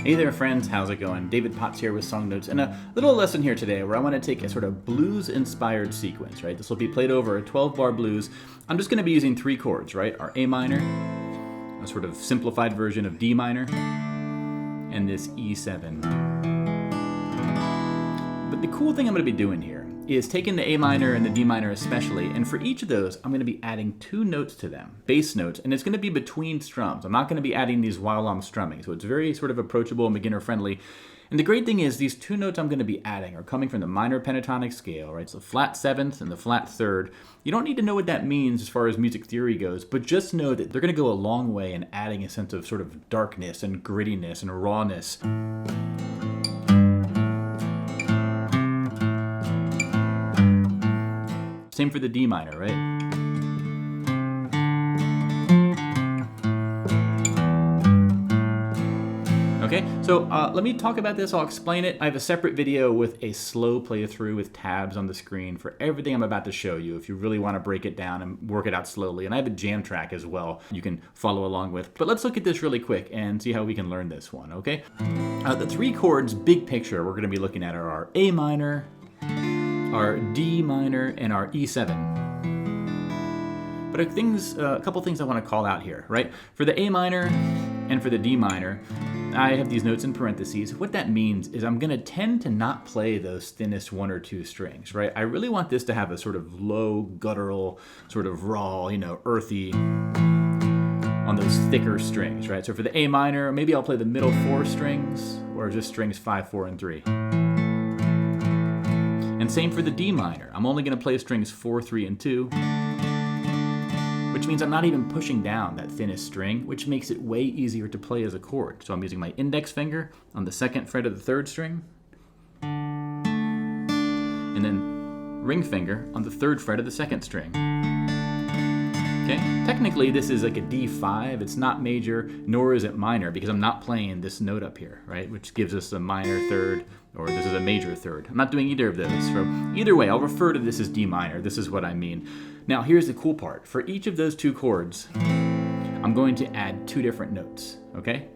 Hey there friends, how's it going? David Potts here with Song Notes, and a little lesson here today where I want to take a sort of blues-inspired sequence, right? This will be played over a 12-bar blues. I'm just going to be using three chords, right? Our A minor, a sort of simplified version of D minor, and this E7. But the cool thing I'm going to be doing here is taking the A minor and the D minor especially, and for each of those, I'm going to be adding two notes to them, bass notes, and it's going to be between strums. I'm not going to be adding these while I'm strumming, so it's very sort of approachable and beginner friendly. And the great thing is these two notes I'm going to be adding are coming from the minor pentatonic scale, right? So flat seventh and the flat third. You don't need to know what that means as far as music theory goes, but just know that they're going to go a long way in adding a sense of sort of darkness and grittiness and rawness. Same for the D minor, right? Okay, so let me talk about this. I'll explain it. I have a separate video with a slow playthrough with tabs on the screen for everything I'm about to show you if you really want to break it down and work it out slowly. And I have a jam track as well you can follow along with. But let's look at this really quick and see how we can learn this one, okay? The three chords, big picture, we're going to be looking at are our A minor, our D minor, and our E7. But a couple things I want to call out here, right? For the A minor and for the D minor, I have these notes in parentheses. What that means is I'm going to tend to not play those thinnest one or two strings, right? I really want this to have a sort of low, guttural, sort of raw, earthy on those thicker strings, right? So for the A minor, maybe I'll play the middle four strings or just strings 5, 4, and 3. And same for the D minor. I'm only going to play strings 4, 3, and 2, which means I'm not even pushing down that thinnest string, which makes it way easier to play as a chord. So I'm using my index finger on the second fret of the third string, and then ring finger on the third fret of the second string. Okay? Technically, this is like a D5. It's not major, nor is it minor, because I'm not playing this note up here, right? Which gives us a minor third, or this is a major third. I'm not doing either of those. So either way, I'll refer to this as D minor. This is what I mean. Now, here's the cool part. For each of those two chords, I'm going to add two different notes, okay?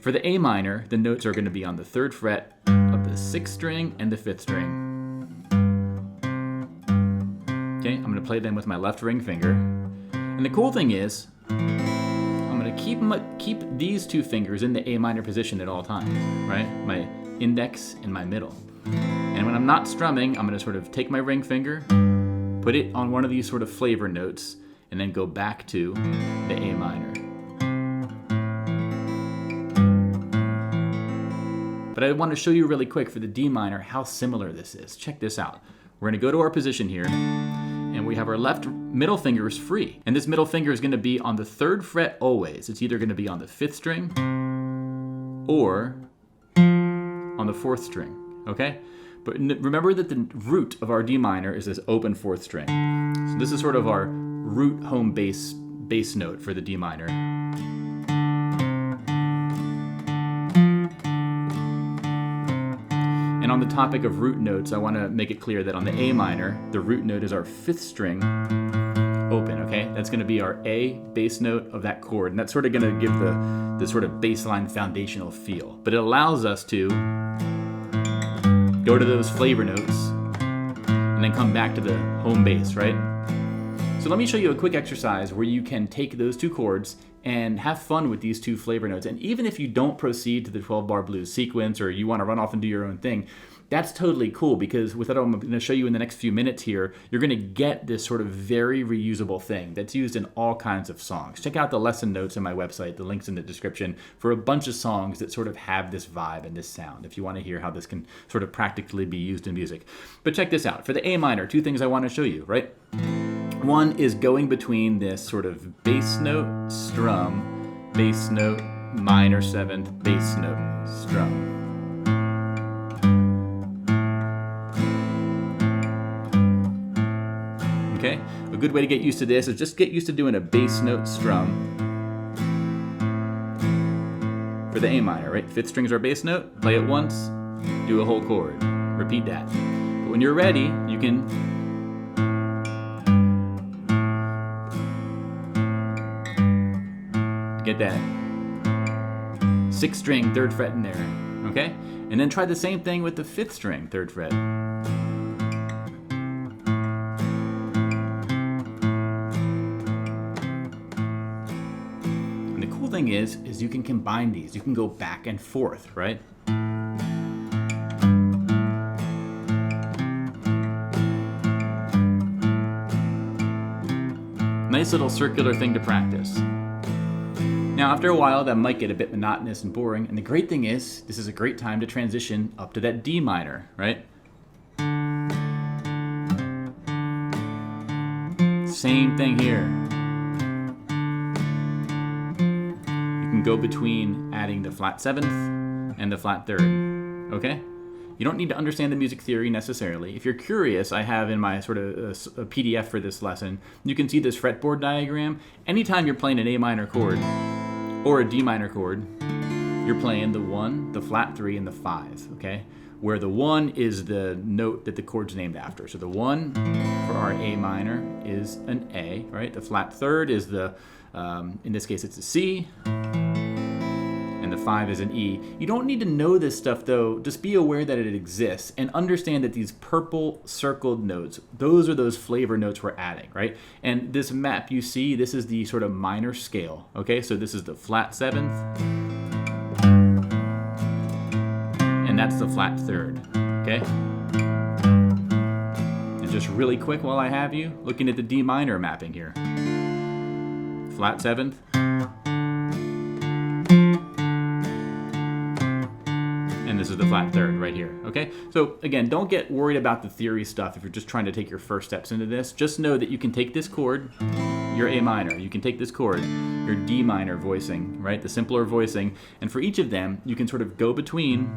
For the A minor, the notes are going to be on the third fret of the sixth string and the fifth string. Okay, I'm going to play them with my left ring finger. And the cool thing is, I'm going to keep these two fingers in the A minor position at all times, right? My index and my middle. And when I'm not strumming, I'm going to sort of take my ring finger, put it on one of these sort of flavor notes, and then go back to the A minor. But I want to show you really quick for the D minor how similar this is. Check this out. We're going to go to our position here, and we have our left middle finger is free. And this middle finger is going to be on the third fret always. It's either going to be on the fifth string or on the fourth string, okay? But remember that the root of our D minor is this open fourth string. So this is sort of our root home bass note for the D minor. And on the topic of root notes, I want to make it clear that on the A minor, the root note is our fifth string open, okay? That's going to be our A bass note of that chord, and that's sort of going to give the sort of baseline foundational feel. But it allows us to go to those flavor notes and then come back to the home bass, right? So let me show you a quick exercise where you can take those two chords and have fun with these two flavor notes. And even if you don't proceed to the 12-bar blues sequence or you want to run off and do your own thing, that's totally cool, because with what I'm going to show you in the next few minutes here, you're going to get this sort of very reusable thing that's used in all kinds of songs. Check out the lesson notes on my website, the link's in the description, for a bunch of songs that sort of have this vibe and this sound, if you want to hear how this can sort of practically be used in music. But check this out. For the A minor, two things I want to show you, right? One is going between this sort of bass note, strum, bass note, minor seventh, bass note, strum. Okay, a good way to get used to this is just get used to doing a bass note strum for the A minor, right? Fifth string is our bass note, play it once, do a whole chord, repeat that. But when you're ready, you can get that 6th string, 3rd fret in there, okay? And then try the same thing with the 5th string, 3rd fret. And the cool thing is you can combine these. You can go back and forth, right? Nice little circular thing to practice. Now, after a while, that might get a bit monotonous and boring, and the great thing is, this is a great time to transition up to that D minor, right? Same thing here. You can go between adding the flat 7th and the flat 3rd, okay? You don't need to understand the music theory necessarily. If you're curious, I have in my sort of a PDF for this lesson, you can see this fretboard diagram. Anytime you're playing an A minor chord or a D minor chord, you're playing the 1, the flat 3, and the 5, okay? Where the 1 is the note that the chord's named after. So the 1 for our A minor is an A, right? The flat 3rd is the, in this case, it's a C. And the 5 is an E. You don't need to know this stuff though, just be aware that it exists and understand that these purple circled notes, those are those flavor notes we're adding, right? And this map you see, this is the sort of minor scale, okay? So this is the flat 7th, and that's the flat 3rd, okay? And just really quick while I have you, looking at the D minor mapping here. Flat 7th, and this is the flat 3rd right here, okay? So again, don't get worried about the theory stuff if you're just trying to take your first steps into this. Just know that you can take this chord, your A minor, you can take this chord, your D minor voicing, right? The simpler voicing, and for each of them, you can sort of go between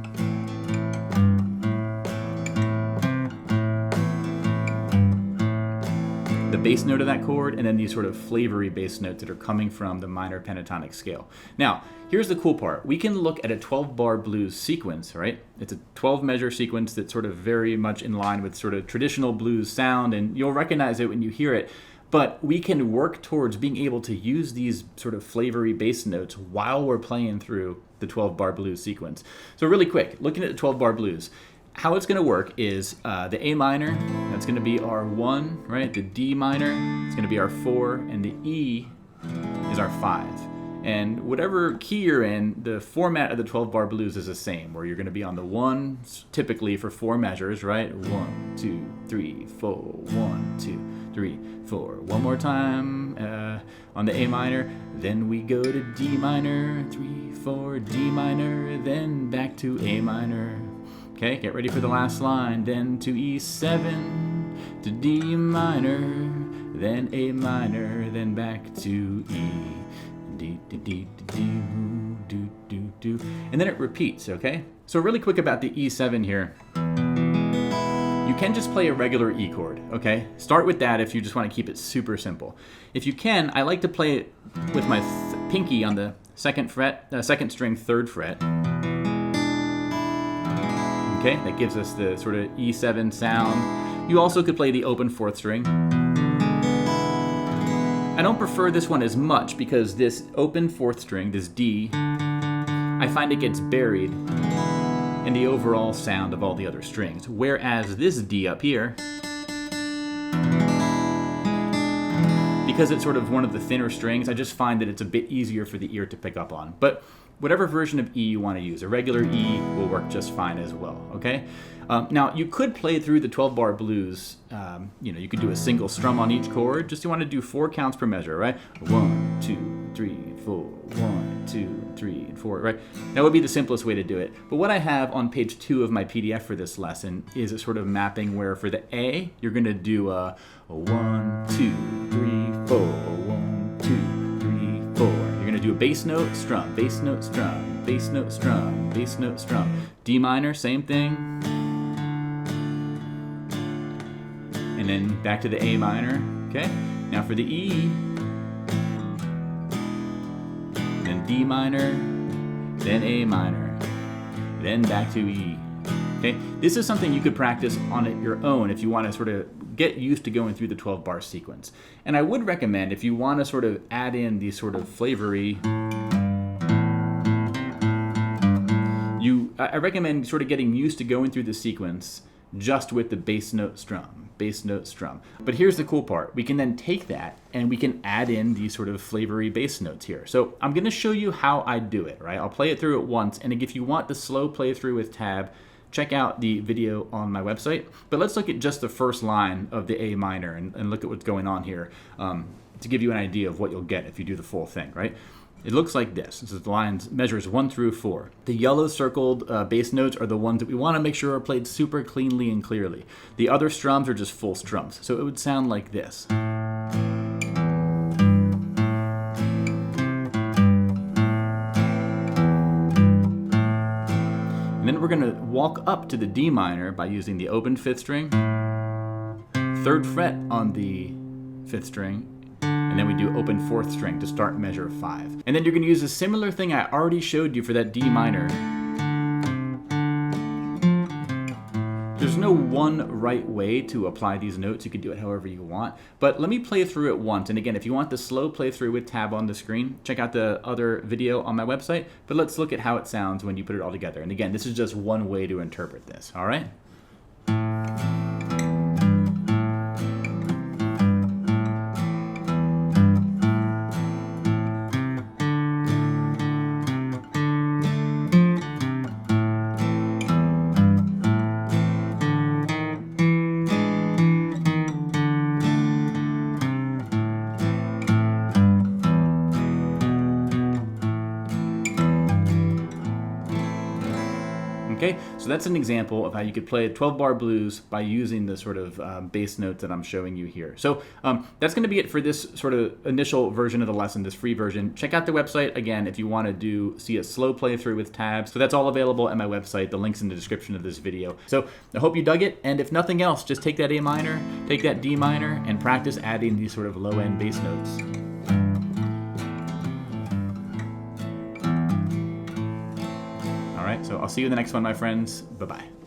the bass note of that chord, and then these sort of flavory bass notes that are coming from the minor pentatonic scale. Now, here's the cool part. We can look at a 12-bar blues sequence, right? It's a 12-measure sequence that's sort of very much in line with sort of traditional blues sound, and you'll recognize it when you hear it. But we can work towards being able to use these sort of flavory bass notes while we're playing through the 12-bar blues sequence. So really quick, looking at the 12-bar blues, how it's going to work is the A minor, that's going to be our 1, right? The D minor, it's going to be our 4, and the E is our 5. And whatever key you're in, the format of the 12-bar blues is the same, where you're going to be on the 1, typically for 4 measures, right? 1, 2, 3, 4, 1, 2, 3, 4. One more time on the A minor, then we go to D minor, 3, 4, D minor, then back to A minor. Okay, get ready for the last line. Then to E7, to D minor, then A minor, then back to E. D, D, D, D, do, do, do. And then it repeats, okay? So really quick about the E7 here. You can just play a regular E chord, okay? Start with that if you just want to keep it super simple. If you can, I like to play it with my pinky on the 2nd fret, 2nd string, 3rd fret. Okay, that gives us the sort of E7 sound. You also could play the open 4th string. I don't prefer this one as much because this open 4th string, this D, I find it gets buried in the overall sound of all the other strings. Whereas this D up here, because it's sort of one of the thinner strings, I just find that it's a bit easier for the ear to pick up on. But whatever version of E you want to use, a regular E will work just fine as well, okay? Now, you could play through the 12-bar blues, you could do a single strum on each chord, just you want to do 4 counts per measure, right? 1, 2, 3, 4, 1, 2, 3, 4, right? That would be the simplest way to do it. But what I have on page 2 of my PDF for this lesson is a sort of mapping where for the A, you're going to do a 1, 2, 3, 4, 1, 2, 3, 4. You're going to do a bass note, strum, bass note, strum, bass note, strum, bass note, strum. D minor, same thing. And then back to the A minor, okay? Now for the E, then D minor, then A minor, then back to E, okay? This is something you could practice on your own if you want to sort of get used to going through the 12-bar sequence. And I would recommend, if you want to sort of add in these sort of flavory I recommend sort of getting used to going through the sequence just with the bass note strum, bass note strum. But here's the cool part. We can then take that and we can add in these sort of flavory bass notes here. So I'm gonna show you how I do it, right? I'll play it through it once, and if you want the slow playthrough with tab, check out the video on my website. But let's look at just the first line of the A minor and look at what's going on here to give you an idea of what you'll get if you do the full thing, right? It looks like this. So the lines measures 1 through 4. The yellow circled bass notes are the ones that we want to make sure are played super cleanly and clearly. The other strums are just full strums. So it would sound like this. And then we're going to walk up to the D minor by using the open 5th string, 3rd fret on the 5th string, and then we do open 4th string to start measure 5. And then you're going to use a similar thing I already showed you for that D minor. There's no one right way to apply these notes. You can do it however you want. But let me play through it once. And again, if you want the slow playthrough with tab on the screen, check out the other video on my website. But let's look at how it sounds when you put it all together. And again, this is just one way to interpret this, all right? Okay, so that's an example of how you could play a 12-bar blues by using the sort of bass notes that I'm showing you here. So that's going to be it for this sort of initial version of the lesson, this free version. Check out the website, again, if you want to see a slow playthrough with tabs. So that's all available at my website. The link's in the description of this video. So I hope you dug it, and if nothing else, just take that A minor, take that D minor, and practice adding these sort of low-end bass notes. All right, so I'll see you in the next one, my friends. Bye-bye.